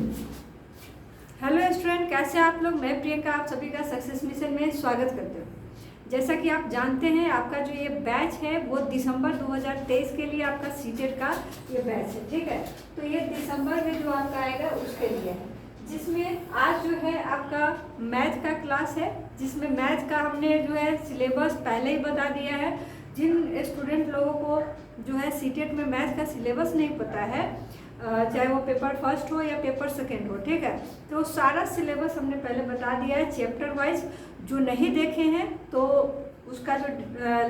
Hello student, कैसे हैं आप लोग। मैं प्रियंका आप सभी का सक्सेस मिशन में स्वागत करते हूँ। जैसा कि आप जानते हैं, आपका जो ये बैच है वो दिसंबर 2023 के लिए आपका सीटेट का ये बैच है, ठीक है। तो ये दिसंबर में जो आपका आएगा उसके लिए है, जिसमें आज जो है आपका मैथ का क्लास है, जिसमें मैथ का हमने जो है सिलेबस पहले ही बता दिया है। जिन स्टूडेंट लोगों को जो है सीटेट में मैथ का सिलेबस नहीं पता है, चाहे वो पेपर फर्स्ट हो या पेपर सेकेंड हो, ठीक है, तो सारा सिलेबस हमने पहले बता दिया है चैप्टर वाइज। जो नहीं देखे हैं तो उसका जो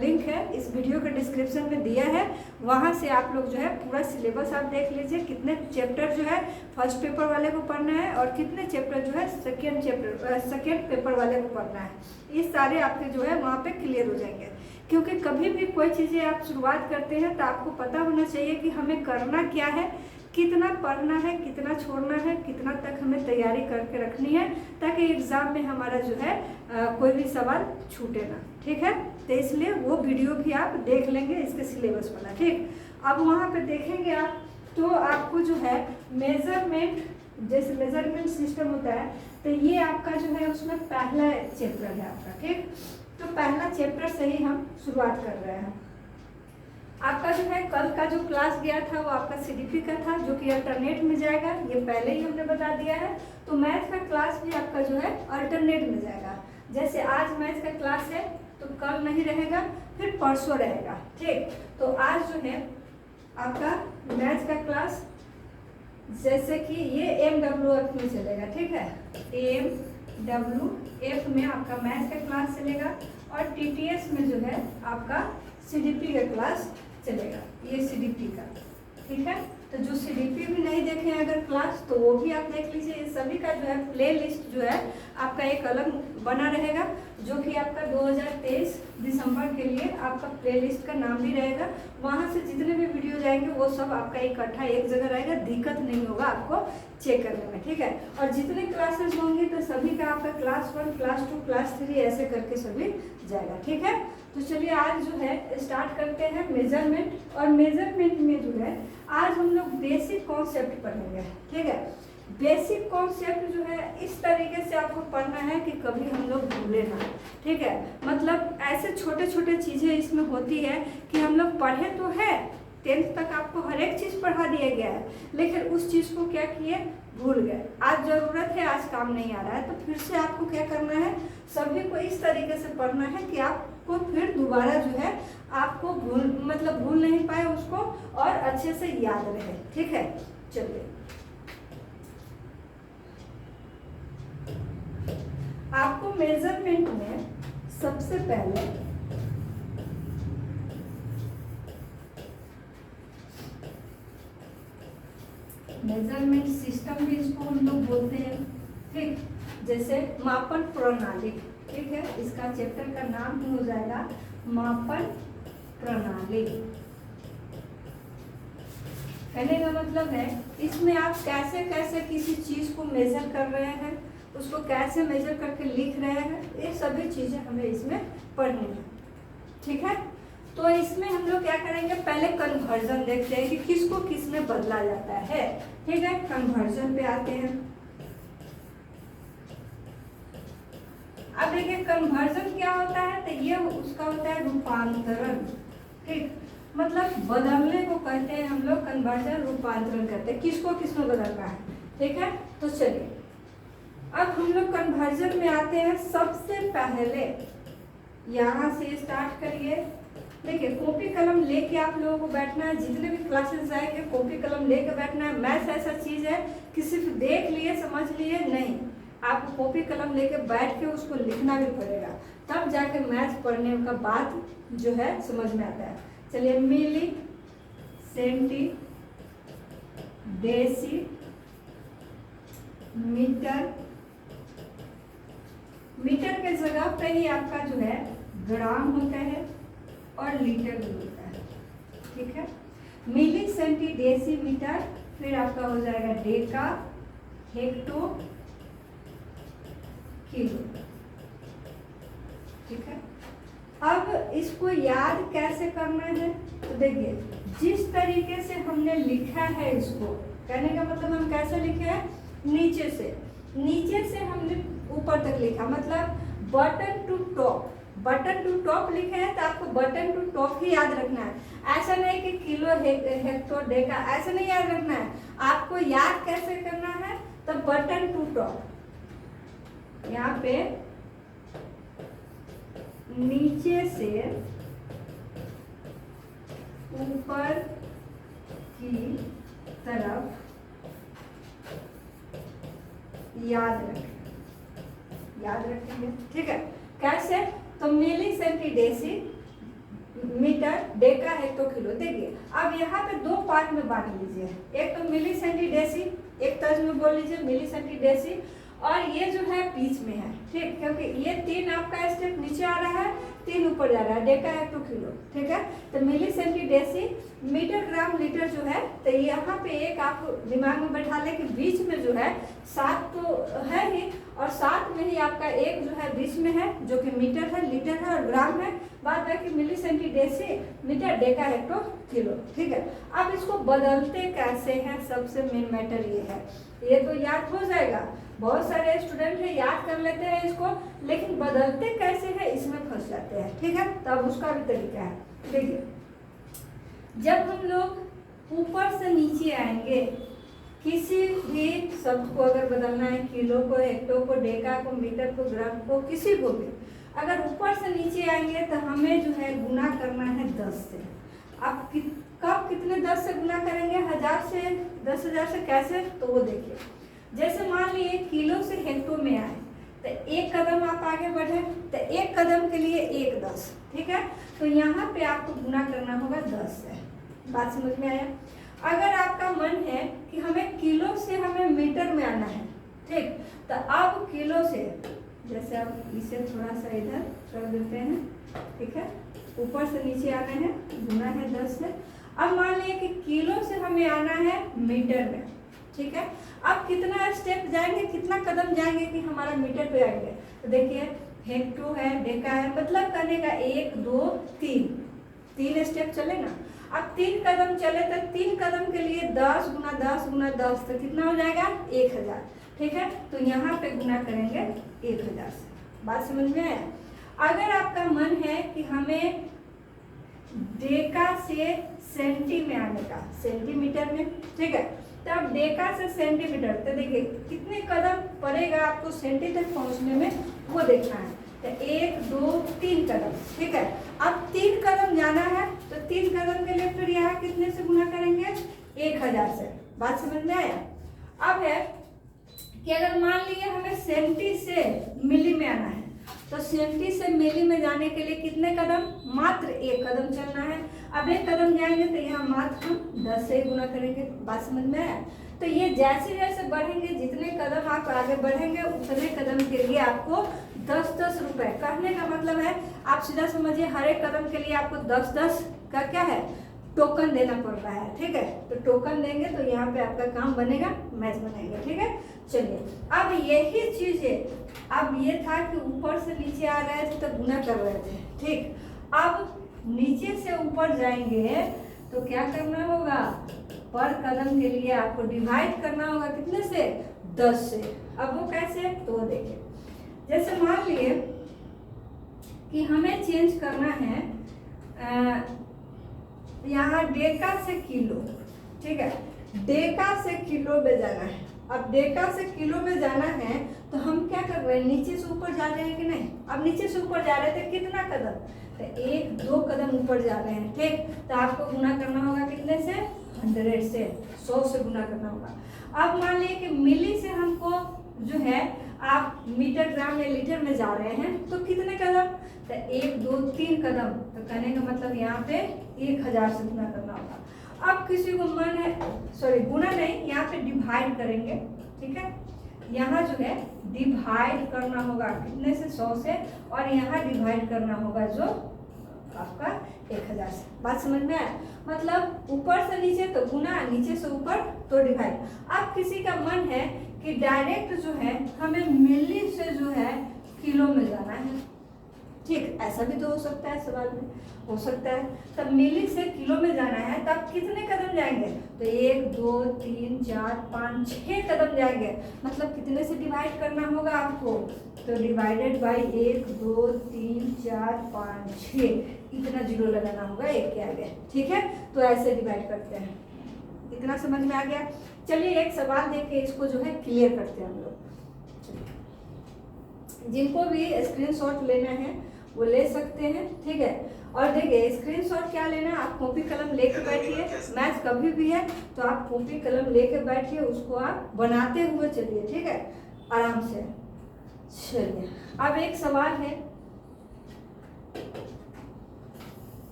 लिंक है इस वीडियो के डिस्क्रिप्शन में दिया है, वहाँ से आप लोग जो है पूरा सिलेबस आप देख लीजिए। कितने चैप्टर जो है फर्स्ट पेपर वाले को पढ़ना है और कितने चैप्टर जो है सेकेंड पेपर वाले को पढ़ना है, ये सारे आपके जो है वहाँ पे क्लियर हो जाएंगे। क्योंकि कभी भी कोई चीज़ें आप शुरुआत करते हैं तो आपको पता होना चाहिए कि हमें करना क्या है, कितना पढ़ना है, कितना छोड़ना है, कितना तक हमें तैयारी करके रखनी है, ताकि एग्ज़ाम में हमारा जो है कोई भी सवाल छूटे ना, ठीक है। तो इसलिए वो वीडियो भी आप देख लेंगे इसके सिलेबस वाला, ठीक। अब वहाँ पे देखेंगे आप तो आपको जो है मेजरमेंट, जैसे मेजरमेंट सिस्टम होता है, तो ये आपका जो है उसमें पहला चैप्टर है आपका, ठीक। तो पहला चैप्टर से ही हम शुरुआत कर रहे हैं। आपका जो है कल का जो क्लास गया था वो आपका सीडीपी का था, जो कि अल्टरनेट में जाएगा, ये पहले ही हमने बता दिया है। तो मैथ का क्लास भी आपका जो है अल्टरनेट में जाएगा। जैसे आज मैथ का क्लास है तो कल नहीं रहेगा, फिर परसों रहेगा, ठीक। तो आज जो है आपका मैथ का क्लास, जैसे कि ये MWF में चलेगा, ठीक है। MWF में आपका मैथ का क्लास चलेगा और TTS में जो है आपका CDP का क्लास चलेगा, ये CDP का, ठीक है। तो जो CDP भी नहीं देखे हैं अगर क्लास, तो वो भी आप देख लीजिए। ये सभी का जो है प्ले लिस्ट जो है आपका एक अलग बना रहेगा, जो कि आपका 2023 दिसंबर के लिए आपका प्ले लिस्ट का नाम भी रहेगा। वहाँ से जितने भी वीडियो जाएंगे वो सब आपका इकट्ठा एक जगह रहेगा, दिक्कत नहीं होगा आपको चेक करने में, ठीक है। और जितने क्लासेस होंगे तो सभी का आपका क्लास 1, क्लास 2, क्लास 3 ऐसे करके सभी जाएगा, ठीक है। तो चलिए आज जो है स्टार्ट करते हैं मेजरमेंट। और मेजरमेंट में जो है आज हम लोग बेसिक कॉन्सेप्ट पढ़ेंगे, ठीक है। बेसिक कॉन्सेप्ट जो है इस तरीके से आपको पढ़ना है कि कभी हम लोग भूले ना, ठीक है। मतलब ऐसे छोटे छोटे चीज़ें इसमें होती है कि हम लोग पढ़े तो है, 10th तक आपको हर एक चीज़ पढ़ा दिया गया है, लेकिन उस चीज़ को क्या किए, भूल गए। आज ज़रूरत है, आज काम नहीं आ रहा है, तो फिर से आपको क्या करना है, सभी को इस तरीके से पढ़ना है कि आपको फिर दोबारा जो है आपको भूल नहीं पाए उसको और अच्छे से याद रहे, ठीक है। चलिए आपको मेजरमेंट में सबसे पहले मेजरमेंट सिस्टम भी इसको हम लोग बोलते हैं, ठीक। जैसे मापन प्रणाली, ठीक है, इसका चैप्टर का नाम ही हो जाएगा मापन प्रणाली। कहने का मतलब है इसमें आप कैसे कैसे किसी चीज़ को मेजर कर रहे हैं, उसको कैसे मेजर करके लिख रहे हैं, ये सभी चीज़ें हमें इसमें पढ़नी है, ठीक है। तो इसमें हम लोग क्या करेंगे, पहले कन्वर्जन देखते हैं कि किसको किस में बदला जाता है, ठीक है। कन्वर्जन पे आते हैं। अब देखिए कन्वर्जन क्या होता है, तो ये उसका होता है रूपांतरण, ठीक। मतलब बदलने को कहते हैं हम लोग कन्वर्जन, रूपांतरण करते हैं, किसको किस में बदलना है, ठीक है। तो चलिए अब हम लोग कन्वर्जन में आते हैं। सबसे पहले यहाँ से स्टार्ट करिए। देखिए कॉपी कलम लेके आप लोगों को बैठना है, जितने भी क्लासेस जाएंगे कॉपी कलम लेके बैठना है। मैथ्स ऐसा चीज़ है कि सिर्फ देख लिए समझ लिए नहीं, आपको कॉपी कलम लेके बैठ के उसको लिखना भी पड़ेगा, तब जाके मैथ्स पढ़ने का बात जो है समझ में आता है। चलिए मिली, सेंटी, डेसी, मीटर, मीटर के जगह पे ही आपका जो है ग्राम होता है और लीटर भी होता है, ठीक है। मिली, सेंटी, डेसी, मीटर, फिर आपका हो जाएगा डेका, हेक्टो, किलो, ठीक है। अब इसको याद कैसे करना है, तो देखिए जिस तरीके से हमने लिखा है इसको, कहने का मतलब हम कैसे लिखे हैं, नीचे से हमने ऊपर तक लिखा, मतलब बटन टू टॉप लिखे हैं तो आपको बटन टू टॉप ही याद रखना है। ऐसा नहीं कि किलो हेक्टो डेका, ऐसा नहीं याद रखना है। आपको याद कैसे करना है, तो बटन टू टॉप, यहाँ पे नीचे से ऊपर की तरफ याद रखेंगे, ठीक है। कैसे, तो मिली सेंटीडेसी मीटर डेका हेक्टो किलो। देखिए अब यहाँ पे दो पार्ट में बांट लीजिए, एक तो मिली सेंटीडेसी, एक तर्ज में बोल लीजिए मिली सेंटीडेसी, और ये जो है बीच में है, ठीक, क्योंकि ये 3 आपका स्टेप नीचे आ रहा है, 3 ऊपर जा रहा है, डेका हेक्टो किलो, ठीक है। तो मिली सेंटीडेसी मीटर ग्राम लीटर जो है, तो यहाँ पे एक आप दिमाग में बैठा लें कि बीच में जो है 7 तो है ही, और 7 में ही आपका एक जो है बीच में है जो कि मीटर है, लीटर है और ग्राम है, बाद बाकी मिली सेंटीडेसी मीटर डेका हेक्टो किलो, ठीक है। अब इसको बदलते कैसे हैं, सबसे मेन मैटर ये है। ये तो याद हो जाएगा, बहुत सारे स्टूडेंट है याद कर लेते हैं इसको, लेकिन बदलते कैसे है इसमें फंस जाते हैं, ठीक है। तब उसका भी तरीका है। देखिए जब हम लोग ऊपर से नीचे आएंगे, किसी भी शब्द को अगर बदलना है, किलो को, हेक्टो को, डेका को, मीटर को, ग्राम को, किसी को भी अगर ऊपर से नीचे आएंगे तो हमें जो है गुना करना है 10 से। आप कब कितने 10 से गुना करेंगे, 1000 से, 10,000 से, कैसे, तो वो देखिए। जैसे मान लीजिए किलो से हेक्टो में आए तो एक कदम आप आगे बढ़े, तो एक कदम के लिए 1 10, ठीक है। तो यहाँ पे आपको गुना करना होगा 10 से। बात समझ में आया। अगर आपका मन है कि हमें किलो से हमें मीटर में आना है, ठीक, तो अब किलो से, जैसे आप इसे थोड़ा सा इधर कर देते हैं, ठीक है, ऊपर से नीचे आना है, गुना है 10 से। अब मान लीजिए कि किलो से हमें आना है मीटर में, ठीक है। अब कितना स्टेप जाएंगे, कितना कदम जाएंगे कि हमारा मीटर पे आएंगे, तो देखिए हेक्टो है, डेका है, मतलब करने का 1 2 3 स्टेप चले ना। अब 3 कदम चले तो 3 कदम के लिए 10 गुना 10 गुना 10, तो कितना हो जाएगा 1000, ठीक है। तो यहाँ पे गुना करेंगे 1000 से। बात समझ में आया। अगर आपका मन है कि हमें डेका से सेंटी में आने का, सेंटीमीटर में, ठीक है, तब डेका से सेंटीमीटर, तो देखिए कितने कदम पड़ेगा आपको सेंटी तक पहुंचने में, वो देखना है। तो 1 2 3 कदम, ठीक है। अब 3 कदम जाना है, तो 3 कदम के लिए फिर यहाँ कितने से गुना करेंगे, 1000 से। बात समझ में आया। अब है कि अगर मान लीजिए हमें सेंटी से मिली में आना है, तो सेंटी से मिली में जाने के लिए कितने कदम, मात्र 1 कदम चलना है। अब 1 कदम जाएंगे तो यहाँ मात्र हम 10 से ही गुना करेंगे। बात समझ में आया। तो ये जैसे जैसे बढ़ेंगे, जितने कदम आप आगे बढ़ेंगे, उतने कदम के लिए आपको 10-10 रुपए, कहने का मतलब है आप सीधा समझिए हर एक कदम के लिए आपको 10-10 का क्या है, टोकन देना पड़ रहा है, ठीक है। तो टोकन देंगे तो यहाँ पे आपका काम बनेगा, मैच बनाएंगे, ठीक है। चलिए अब यही चीज है, अब ये था कि ऊपर से नीचे आ रहे थे तो गुना कर रहे थे, ठीक। अब नीचे से ऊपर जाएंगे तो क्या करना होगा, पर कदम के लिए आपको डिवाइड करना होगा, कितने से, 10 से। अब वो कैसे, तो वो देखिए, जैसे मान लिए कि हमें चेंज करना है यहाँ डेका से किलो, ठीक है, डेका से किलो में जाना है। अब डेका से किलो में जाना है तो हम क्या कर रहे हैं, नीचे से ऊपर जा रहे हैं कि नहीं। अब नीचे से ऊपर जा रहे थे, कितना कदम, तो 1 2 कदम ऊपर जा रहे हैं, ठीक। तो आपको गुना करना होगा कितने से, 100 से, 100 से गुना करना होगा। अब मान लीजिए कि मिली से हमको जो है आप मीटर ग्राम या लीटर में जा रहे हैं, तो कितने कदम, तो 1 2 3 कदम, तो कहने का मतलब यहाँ पे 1000 से गुना करना होगा। अब किसी को मन है, सॉरी गुना नहीं, यहाँ पे डिवाइड करेंगे, ठीक है। यहाँ जो है डिवाइड करना होगा कितने से, 100 से, और यहाँ डिवाइड करना होगा जो आपका 1000 से। बात समझ में आया। मतलब ऊपर से नीचे तो गुना, नीचे से ऊपर तो डिवाइड। अब किसी का मन है कि डायरेक्ट जो है हमें मिली से जो है किलो में जाना है, ठीक, ऐसा भी तो हो सकता है, सवाल में हो सकता है। तब मिली से किलो में जाना है, तब कितने कदम जाएंगे? तो 1 2 3 4 5 6 कदम जाएंगे। मतलब कितने से डिवाइड करना होगा आपको? तो डिवाइडेड बाई 1 2 3 4 5 6, इतना जीरो लगाना होगा 1 के आगे। ठीक है, तो ऐसे डिवाइड करते हैं। इतना समझ में आ गया? चलिए एक सवाल देख के इसको जो है क्लियर करते हैं हम लोग। जिनको भी स्क्रीनशॉट लेना है वो ले सकते हैं। ठीक है, और देखिए स्क्रीनशॉट क्या लेना है, आप कॉपी कलम लेके बैठिए। मैथ कभी भी है तो आप कॉपी कलम लेके बैठिए, उसको आप बनाते हुए चलिए। ठीक है, आराम से चलिए। अब एक सवाल है,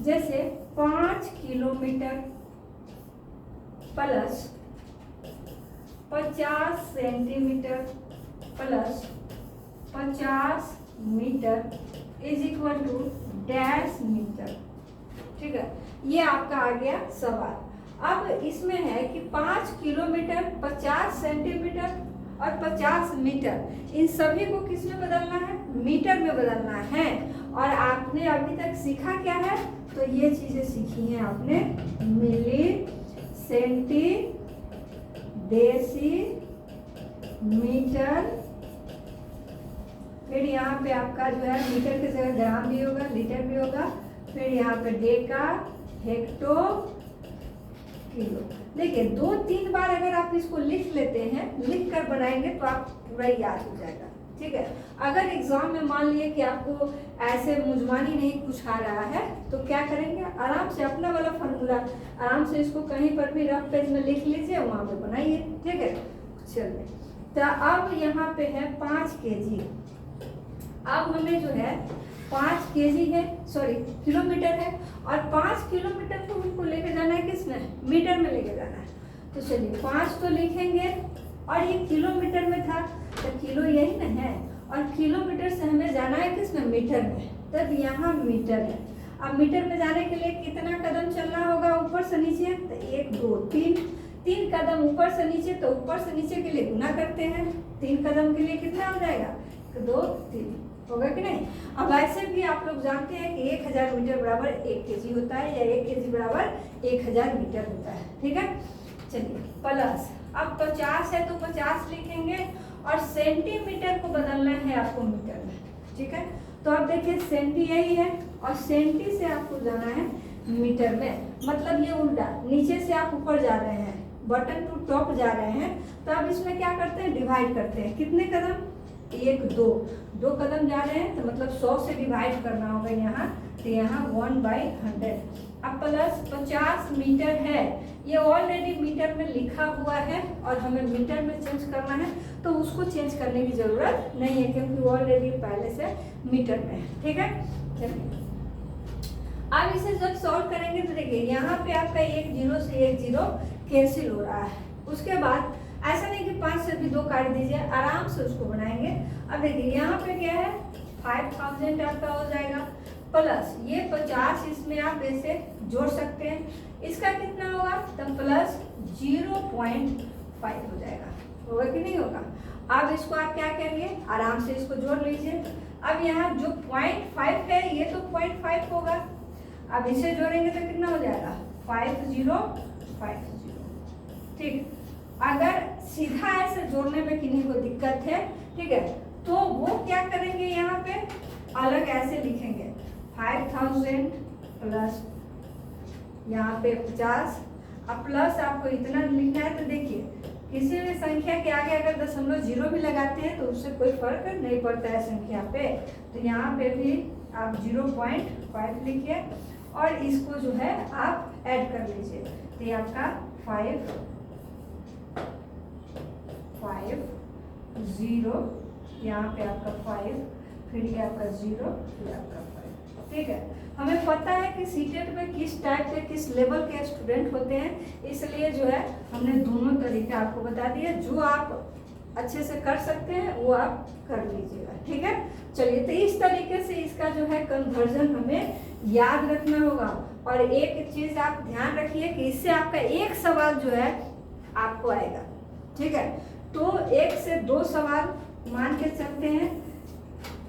जैसे 5 kilometre plus 50 centimetre plus 50 metre is equal to dash metre. ठीक है, ये आपका आ गया सवाल। अब इसमें है कि 5 किलोमीटर 50 सेंटीमीटर और 50 मीटर, इन सभी को किस में बदलना है? मीटर में बदलना है। और आपने अभी तक सीखा क्या है? तो ये चीजें सीखी हैं आपने, मिली, सेंटी, डेसी, मीटर, फिर यहाँ पे आपका जो है मीटर की जगह ग्राम भी होगा, लीटर भी होगा, फिर यहाँ पे डेका, हेक्टो, किलो। देखिए 2-3 बार अगर आप इसको लिख लेते हैं, लिख कर बनाएंगे तो आप पूरा याद हो जाएगा। ठीक है, अगर एग्जाम में मान लिए कि आपको ऐसे मुजमानी नहीं कुछ आ रहा है तो क्या करेंगे, आराम से अपना वाला फार्मूला आराम से इसको कहीं पर भी रफ पेज में लिख लीजिए, वहाँ पे बनाइए। ठीक है, चलिए। तो अब यहाँ पे है 5 kg। अब हमें जो है 5 kg है, सॉरी किलोमीटर है, और 5 किलोमीटर को हमको लेके जाना है किसमें? मीटर में लेके जाना है। तो चलिए 5 तो लिखेंगे, और ये किलोमीटर में था तो किलो यही ना है, और किलोमीटर से हमें जाना है किसमें? मीटर में। तब यहाँ मीटर है। अब मीटर में जाने के लिए कितना कदम चलना होगा ऊपर से नीचे? तो 1 2 3 कदम ऊपर से नीचे, तो ऊपर से नीचे के लिए गुना करते हैं। 3 कदम के लिए कितना हो जाएगा? 2 3 होगा कि नहीं? अब ऐसे भी आप लोग जानते हैं कि 1000 मीटर बराबर 1 kg होता है, या 1 kg बराबर 1000 मीटर होता है। ठीक है, चलिए प्लस, अब 50 है तो 50 लिखेंगे, और सेंटीमीटर को बदलना है आपको मीटर में। ठीक है, तो अब देखिए सेंटी यही है, और सेंटी से आपको जाना है मीटर में। मतलब ये उल्टा, नीचे से आप ऊपर जा रहे हैं, बटन टू टॉप जा रहे हैं, तो अब इसमें क्या करते हैं? डिवाइड करते हैं। कितने कदम? 1 2 कदम जा रहे हैं, तो मतलब 100 से डिवाइड करना होगा यहाँ, तो यहाँ 1/100। अब प्लस 50 मीटर है, ये ऑलरेडी मीटर में लिखा हुआ है, और हमें मीटर में चेंज करना है, तो उसको चेंज करने की जरूरत नहीं है, क्योंकि ऑलरेडी पहले से मीटर में है। ठीक है, चलिए अब इसे जब सॉल्व करेंगे तो देखिए यहाँ पे आपका 1 0 से 1 0 कैंसिल हो रहा है। उसके बाद ऐसा नहीं कि 5 से भी 2 काट दीजिए, आराम से उसको बनाएंगे। अब देखिए यहाँ पे क्या है, 5000 आपका हो जाएगा, प्लस ये 50 इसमें आप ऐसे जोड़ सकते हैं। इसका कितना होगा? तो प्लस 0.5 हो जाएगा। होगा कि नहीं होगा? अब इसको आप क्या करेंगे, आराम से इसको जोड़ लीजिए। अब यहाँ जो 0.5 है, ये तो 0.5 होगा। अब इसे जोड़ेंगे तो कितना हो जाएगा? 5050। ठीक, अगर सीधा ऐसे जोड़ने में किन्हीं को दिक्कत है, ठीक है, तो वो क्या करेंगे, यहाँ पे अलग ऐसे लिखेंगे 5000 प्लस यहाँ पे 50। अब प्लस आपको इतना लिखना है, तो देखिए किसी भी संख्या के आगे अगर 0.0 भी लगाते हैं तो उससे कोई फर्क नहीं पड़ता है संख्या पे। तो यहाँ पे भी आप 0.5 लिखिए, और इसको जो है आप ऐड कर लीजिए। तो ये आपका 5 0, यहाँ पे आपका 5, फिर ये आपका 0, फिर आपका 5। ठीक है, हमें पता है कि सीटेट में किस टाइप के, किस लेवल के स्टूडेंट होते हैं, इसलिए जो है हमने दोनों तरीके आपको बता दिए। जो आप अच्छे से कर सकते हैं वो आप कर लीजिएगा। ठीक है, चलिए, तो इस तरीके से इसका जो है कन्वर्जन हमें याद रखना होगा। और एक चीज आप ध्यान रखिए कि इससे आपका एक सवाल जो है आपको आएगा। ठीक है, तो 1 से 2 सवाल मान के चलते हैं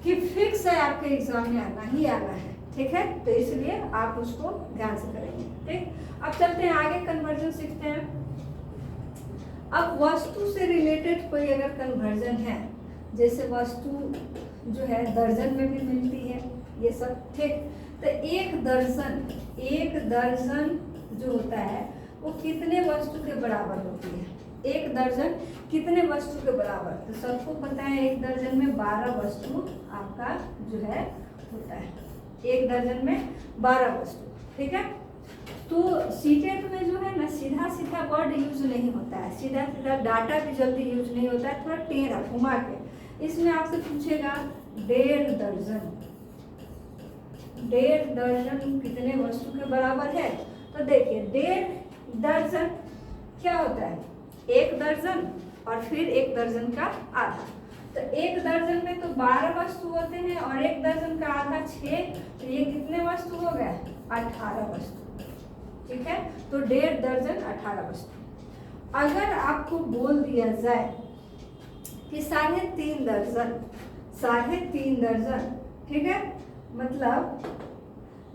कि फिक्स है आपके एग्जाम में आना ही आना है, ठीक है। तो इसलिए आप उसको ध्यान से करेंगे, ठीक। अब चलते हैं आगे, कन्वर्जन सीखते हैं। अब वस्तु से रिलेटेड कोई अगर कन्वर्जन है, जैसे वस्तु जो है दर्जन में भी मिलती है ये सब, ठीक। तो एक दर्जन जो होता है वो कितने वस्तु के बराबर होती है? एक दर्जन कितने वस्तु के बराबर? तो सबको पता है एक दर्जन में 12 वस्तु आपका जो है होता है, एक दर्जन में 12 वस्तु, ठीक है। तो सीटेट में जो है ना सीधा सीधा वर्ड यूज नहीं होता है, सीधा सीधा डाटा भी जल्दी यूज नहीं होता है, थोड़ा टेढ़ा घुमा के। इसमें आपसे पूछेगा 1.5 दर्जन, 1.5 दर्जन कितने वस्तु के बराबर है? तो देखिए 1.5 दर्जन क्या होता है? एक दर्जन और फिर एक दर्जन का आधा। तो एक दर्जन में तो 12 वस्तु होते हैं और एक दर्जन का आधा 6, तो ये कितने वस्तु हो गए? 18 वस्तु, ठीक है। तो 1.5 दर्जन 18 वस्तु। अगर आपको बोल दिया जाए कि 3.5 दर्जन, 3.5 दर्जन, ठीक है, मतलब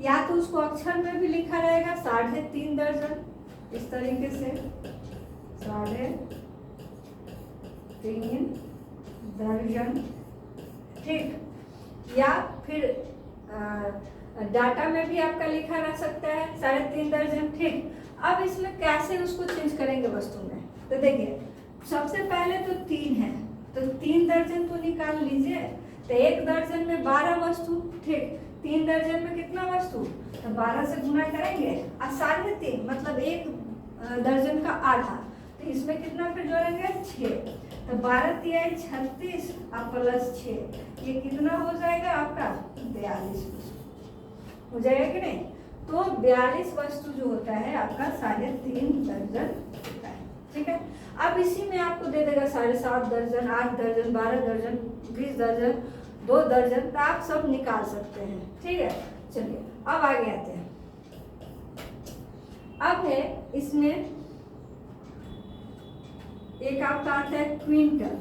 या तो उसको अक्षर में भी लिखा रहेगा 3.5 दर्जन, इस तरीके से 3.5 दर्जन, ठीक। या फिर डाटा में भी आपका लिखा रह सकता है 3.5 दर्जन, ठीक। अब इसमें कैसे उसको चेंज करेंगे वस्तु में? तो देखिए सबसे पहले तो 3 है, तो 3 दर्जन तो निकाल लीजिए। तो एक दर्जन में 12 वस्तु, ठीक। 3 दर्जन में कितना वस्तु? तो 12 से गुना करेंगे और 3.5 मतलब एक दर्जन का आधा, तो इसमें कितना फिर जोड़ेंगे? 6। तो 12 तिहाई 36 और प्लस 6, ये कितना हो जाएगा आपका? 42 वस्तु हो जाएगा कि नहीं? तो 42 वस्तु जो होता है आपका 3.5 दर्जन होता है, ठीक है। अब इसी में आपको दे देगा 7.5 दर्जन, 8 दर्जन, 12 दर्जन, 20 दर्जन, 2 दर्जन, तो आप सब निकाल सकते हैं, ठीक है। चलिए अब आगे आते हैं। अब है इसमें एक आपका आता है क्विंटल,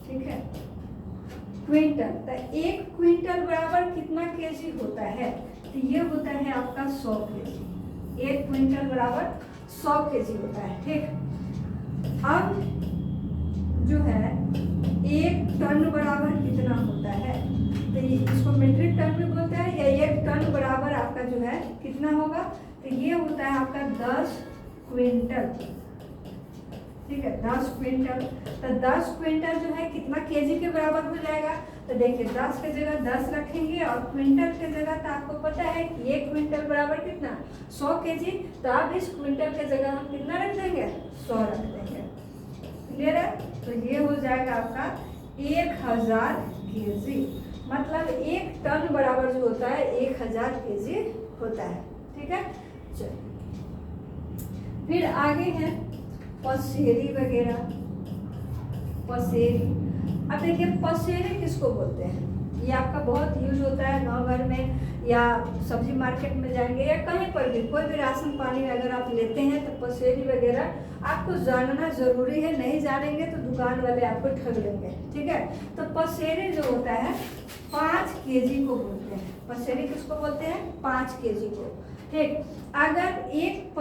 ठीक है, क्विंटल। तो एक क्विंटल बराबर कितना केजी होता है? तो ये होता है आपका 100 केजी। एक क्विंटल बराबर 100 केजी होता है, ठीक। अब जो है एक टन बराबर कितना होता है? तो इसको मीट्रिक टन भी बोलते हैं, या एक टन बराबर आपका जो है कितना होगा? तो ये होता है आपका 10 क्विंटल, ठीक है, 10 क्विंटल। तो 10 क्विंटल जो है कितना केजी के बराबर हो जाएगा? तो देखिए 10 के जगह 10 रखेंगे और क्विंटल के जगह, तो आपको पता है कि 1 क्विंटल बराबर कितना? 100 केजी। तो अब इस क्विंटल के जगह हम कितना रख देंगे? 100 रख देंगे, क्लियर है। तो ये हो जाएगा आपका 1000 केजी, मतलब एक टन बराबर जो होता है 1000 केजी होता है, ठीक है। चलिए फिर आगे है पसेरी वगैरह, पसेरी। अब देखिए पसेरी किसको बोलते हैं? ये आपका बहुत यूज होता है गांव घर में, या सब्जी मार्केट में जाएंगे या कहीं पर भी, कोई भी राशन पानी अगर आप लेते हैं तो पसेरी वगैरह आपको जानना जरूरी है। नहीं जानेंगे तो दुकान वाले आपको ठग लेंगे, ठीक है। तो पसेरी जो होता है 5 केजी को बोलते हैं। पसेरी किसको बोलते हैं? 5 केजी को, ठीक। अगर एक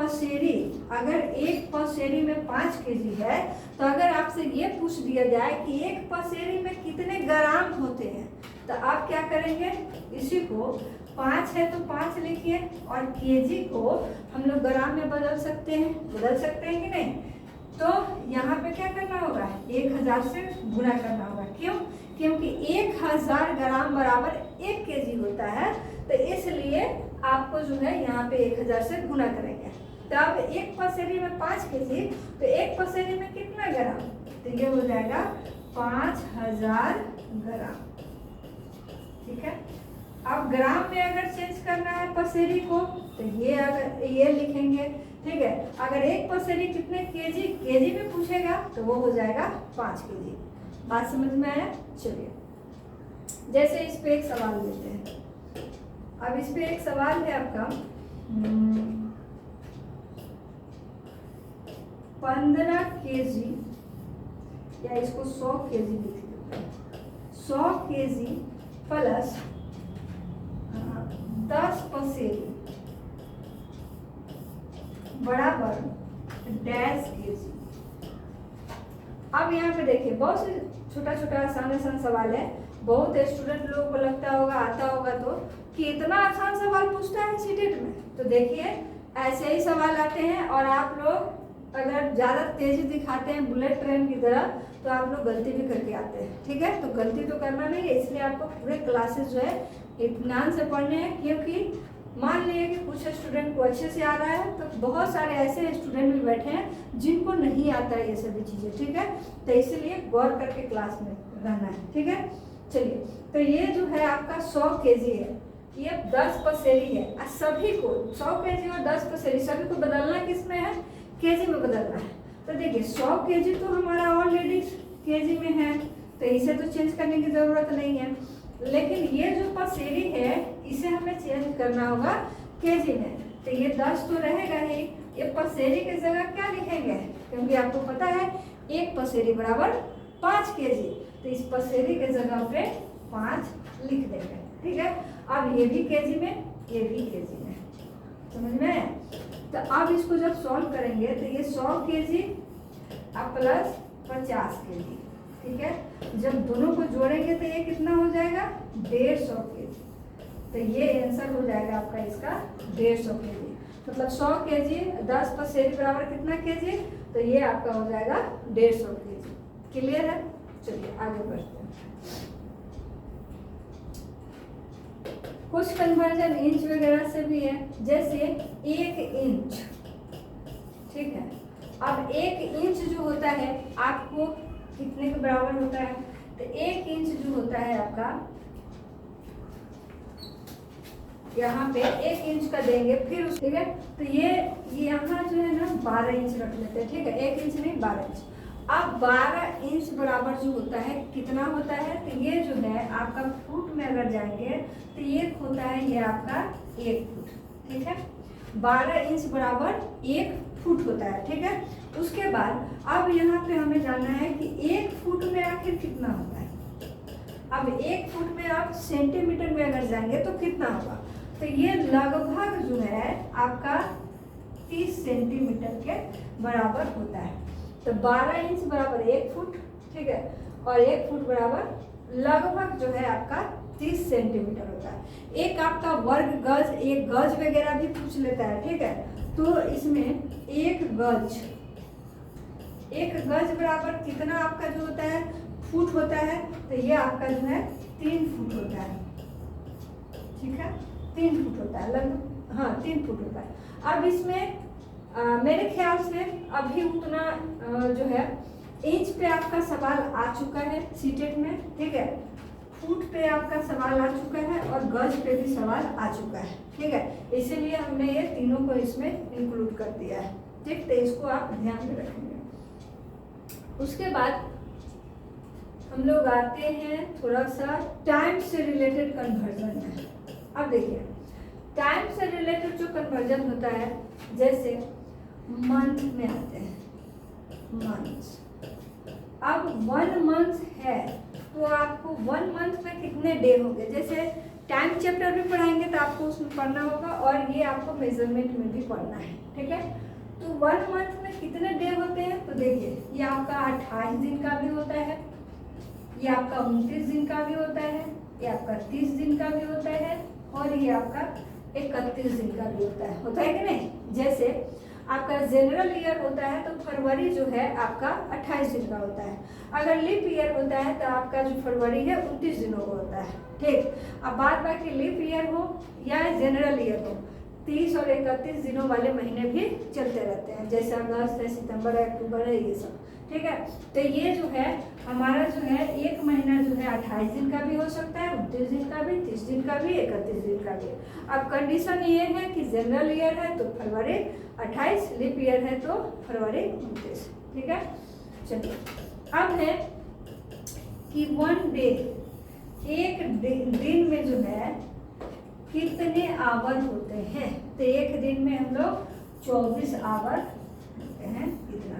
पसेरी में 5 केजी है, तो अगर आपसे ये पूछ दिया जाए कि एक पसेरी में कितने ग्राम होते हैं, तो आप क्या करेंगे? इसी को 5 है तो 5 लिखिए, और केजी को हम लोग ग्राम में बदल सकते हैं कि नहीं? तो यहाँ पे क्या करना होगा? 1000 से गुणा करना होगा। क्यों? क्योंकि 1000 ग्राम बराबर 1 केजी होता है, तो इसलिए आपको जो है यहाँ पे 1000 से गुणा करेंगे। तो अब एक पसेरी में 5 केजी, तो एक पसेरी में कितना ग्राम? तो ये हो जाएगा 5000 ग्राम, ठीक है। अब ग्राम में अगर चेंज करना है पसेरी को, तो ये लिखेंगे, ठीक है। अगर एक पसेरी कितने केजी में पूछेगा, तो वो हो जाएगा 5 केजी। बात समझ में आया? चलिए जैसे इस पे एक सवाल लेते हैं। अब इस पे एक सवाल है आपका 15 केजी, या इसको 100 केजी लिख लो, 100 kg प्लस 10 पसेरी बराबर डैश केजी। अब यहाँ पे देखिए बहुत से छोटा छोटा आसान आसान सवाल है। बहुत स्टूडेंट लोगों को लगता होगा, आता होगा तो कि इतना आसान सवाल पूछता है सीटेट में। तो देखिए ऐसे ही सवाल आते हैं और आप लोग अगर ज़्यादा तेज़ी दिखाते हैं बुलेट ट्रेन की तरह तो आप लोग गलती भी करके आते हैं। ठीक है, तो गलती तो करना नहीं है, इसलिए आपको पूरे क्लासेस जो है इत्मीनान से पढ़ने हैं। क्योंकि मान लीजिए कि कुछ स्टूडेंट को अच्छे से आ रहा है तो बहुत सारे ऐसे स्टूडेंट भी बैठे हैं जिनको नहीं आता है ये सभी चीज़ें। ठीक है, तो इसीलिए गौर करके क्लास में रहना है। ठीक है, चलिए तो ये जो है आपका 100 केजी है, ये 10 पसेरी है। और सभी को 100 केजी और 10 पसेरी सभी को बदलना किस में है? केजी में बदलना है। तो देखिए 100 केजी तो हमारा ऑलरेडी केजी में है, तो इसे तो चेंज करने की ज़रूरत नहीं है। लेकिन ये जो पसेरी है इसे हमें चेंज करना होगा केजी में। तो ये 10 तो रहेगा ही, ये पसेरी की जगह क्या लिखेंगे? क्योंकि आपको पता है 1 पसेरी बराबर 5 केजी, तो इस पसेरी के जगह पे 5 लिख देंगे। ठीक है, अब ये भी केजी में, ये भी केजी में, समझ में आया? तो अब इसको जब सॉल्व करेंगे तो ये 100 केजी अब प्लस 50 केजी। ठीक है, जब दोनों को जोड़ेंगे तो ये कितना हो जाएगा? 150 केजी। तो ये आंसर हो जाएगा आपका इसका 150 केजी। मतलब 100 केजी 10 पसेरी बराबर कितना केजी? तो ये आपका हो जाएगा 150 केजी। क्लियर है? चलिए आगे बढ़ते हैं। कुछ कन्वर्जन इंच वगैरह से भी है, जैसे 1 इंच। ठीक है, अब 1 इंच जो होता है आपको कितने के बराबर होता है? तो 1 इंच जो होता है आपका यहाँ पे 1 इंच का देंगे, फिर उस ठीक है, तो ये यहाँ जो है ना 12 इंच रख लेते हैं। ठीक है, 1 इंच नहीं 12 इंच। अब 12 इंच बराबर जो होता है कितना होता है? तो ये जो है आपका फुट में अगर जाएंगे तो ये होता है ये आपका 1 फुट। ठीक है, 12 इंच बराबर 1 फुट होता है। ठीक है, उसके बाद अब यहाँ पे हमें जानना है कि 1 फुट में आखिर कितना होता है। अब 1 फुट में आप सेंटीमीटर में अगर जाएंगे तो कितना होगा? तो ये लगभग जो है आपका 30 सेंटीमीटर के बराबर होता है। तो 12 इंच बराबर 1 फुट। ठीक है, और 1 फुट बराबर लगभग जो है आपका 30 सेंटीमीटर होता है। एक आपका वर्ग गज, एक गज वगैरह भी पूछ लेता है। ठीक है, तो इसमें 1 गज बराबर कितना आपका जो होता है? फुट होता है। तो ये आपका जो है 3 फुट होता है। ठीक है, 3 फुट होता है लगभग, हाँ 3 फुट होता है। अब इसमें मेरे ख्याल से अभी उतना जो है इंच पे आपका सवाल आ चुका है सीटेट में। ठीक है, फुट पे आपका सवाल आ चुका है और गज पे भी सवाल आ चुका है। ठीक है, इसीलिए हमने ये तीनों को इसमें इंक्लूड कर दिया है। ठीक, तो इसको आप ध्यान में रखेंगे। उसके बाद हम लोग आते हैं थोड़ा सा टाइम से रिलेटेड कन्वर्जन में। अब देखिए टाइम से रिलेटेड जो कन्वर्जन होता है, जैसे मंथ में आते हैं, मंथ्स। अब 1 मंथ है तो आपको 1 मंथ में कितने डे होंगे? जैसे टाइम चैप्टर भी पढ़ाएंगे तो आपको उसमें पढ़ना होगा और ये आपको मेजरमेंट में भी पढ़ना है। ठीक है, तो 1 मंथ में कितने डे होते हैं? तो देखिए ये आपका 28 दिन का भी होता है, ये आपका 29 दिन का भी होता है, ये आपका 30 दिन का भी होता है और ये आपका 31 दिन का भी होता है कि नहीं? जैसे आपका जनरल ईयर होता है तो फरवरी जो है आपका 28 दिन का होता है। अगर लीप ईयर होता है तो आपका जो फरवरी है 29 दिनों का होता है। ठीक, अब बाद बाकी लीप ईयर हो या जनरल ईयर हो, 30 और 31 दिनों वाले महीने भी चलते रहते हैं, जैसे अगस्त है, सितंबर है, अक्टूबर है, ये सब। ठीक है, तो ये जो है हमारा जो है एक महीना जो है 28 दिन का भी हो सकता है, 29 दिन का भी, 30 दिन का भी, 31 दिन का भी। अब कंडीशन ये है कि जनरल ईयर है तो फरवरी 28, लीप ईयर है तो फरवरी 29। ठीक है, चलिए अब है कि 1 डे, एक दिन में जो है कितने आवर होते हैं? तो एक दिन में हम लोग 24 आवर होते हैं, इतना।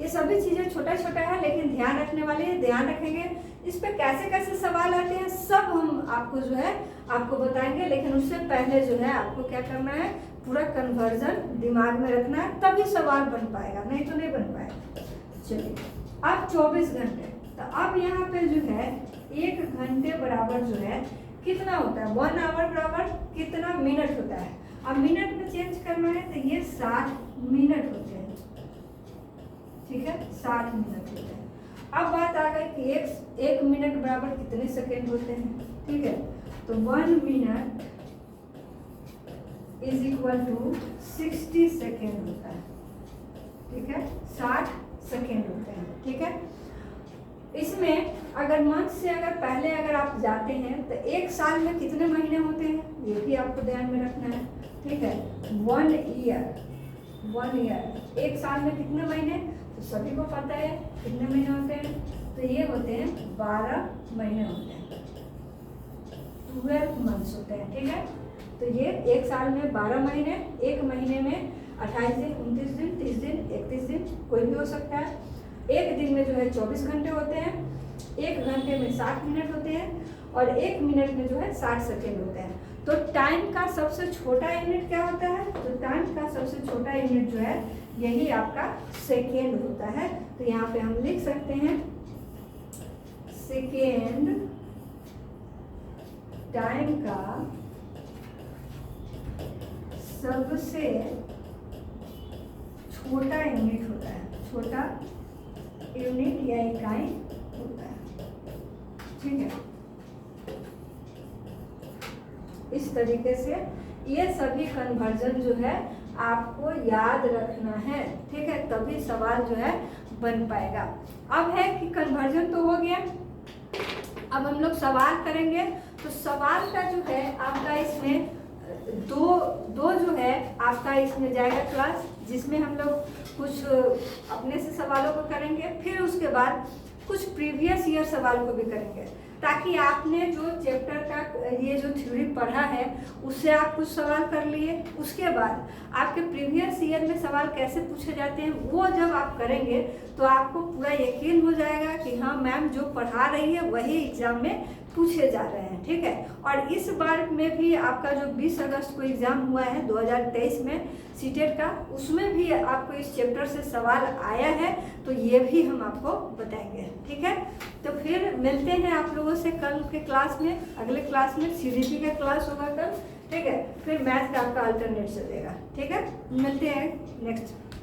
ये सभी चीज़ें छोटा छोटा है लेकिन ध्यान रखने वाली है, ध्यान रखेंगे। इस पे कैसे कैसे सवाल आते हैं सब हम आपको जो है आपको बताएंगे, लेकिन उससे पहले जो है आपको क्या करना है, पूरा कन्वर्जन दिमाग में रखना है, तभी सवाल बन पाएगा, नहीं तो नहीं बन पाएगा। चलिए अब 24 घंटे, तो अब यहाँ पे जो है 1 घंटे बराबर जो है कितना होता है, 1 आवर बराबर कितना मिनट होता है। अब मिनट में चेंज करना है तो ये 60 मिनट होते हैं, ठीक है, 60 मिनट होते हैं। अब बात आ गई कि एक मिनट बराबर कितने सेकेंड होते हैं, ठीक है, तो 1 minute is equal to 60 second होता है, ठीक है, 60 सेकेंड होते हैं, ठीक है। इसमें अगर मंथ से अगर पहले अगर आप जाते हैं तो 1 साल में कितने महीने होते हैं, ये भी आपको ध्यान में रखना है, ठीक है। 1 ईयर 1 साल में कितने महीने, तो सभी को पता है कितने महीने होते हैं, तो ये होते हैं 12 महीने होते हैं, 12 मंथ्स होते हैं, ठीक है। तो ये 1 साल में 12 महीने, 1 महीने में 28 दिन, 29 दिन, 30 दिन, 31 दिन, कोई भी हो सकता है। एक दिन में जो है 24 घंटे होते हैं, 1 घंटे में 60 मिनट होते हैं और 1 मिनट में जो है 60 सेकेंड होते हैं। तो टाइम का सबसे छोटा यूनिट क्या होता है, तो टाइम का सबसे छोटा यूनिट जो है यही आपका सेकेंड होता है। तो यहाँ पे हम लिख सकते हैं सेकेंड टाइम का सबसे छोटा यूनिट होता है, छोटा यूनिट या इकाई होता है, ठीक है। इस तरीके से ये सभी कन्वर्जन जो है आपको याद रखना है, ठीक है, तभी सवाल जो है बन पाएगा। अब है कि कन्वर्जन तो हो गया, अब हम लोग सवाल करेंगे। तो सवाल का जो है आपका इसमें दो जो है आपका इसमें जाएगा क्लास, जिसमें हम लोग कुछ अपने से सवालों को करेंगे, फिर उसके बाद कुछ प्रीवियस ईयर सवाल को भी करेंगे, ताकि आपने जो चैप्टर का ये जो थ्योरी पढ़ा है उससे आप कुछ सवाल कर लिए, उसके बाद आपके प्रीवियस ईयर में सवाल कैसे पूछे जाते हैं वो जब आप करेंगे तो आपको पूरा यकीन हो जाएगा कि हाँ मैम जो पढ़ा रही है वही एग्जाम में पूछे जा रहे हैं, ठीक है। और इस बार में भी आपका जो 20 अगस्त को एग्ज़ाम हुआ है 2023 में सीटेट का, उसमें भी आपको इस चैप्टर से सवाल आया है, तो ये भी हम आपको बताएंगे, ठीक है। तो फिर मिलते हैं आप लोगों से कल के क्लास में, अगले क्लास में CDP का क्लास होगा कल, ठीक है। फिर मैथ का आपका अल्टरनेट चलेगा, ठीक है। मिलते हैं नेक्स्ट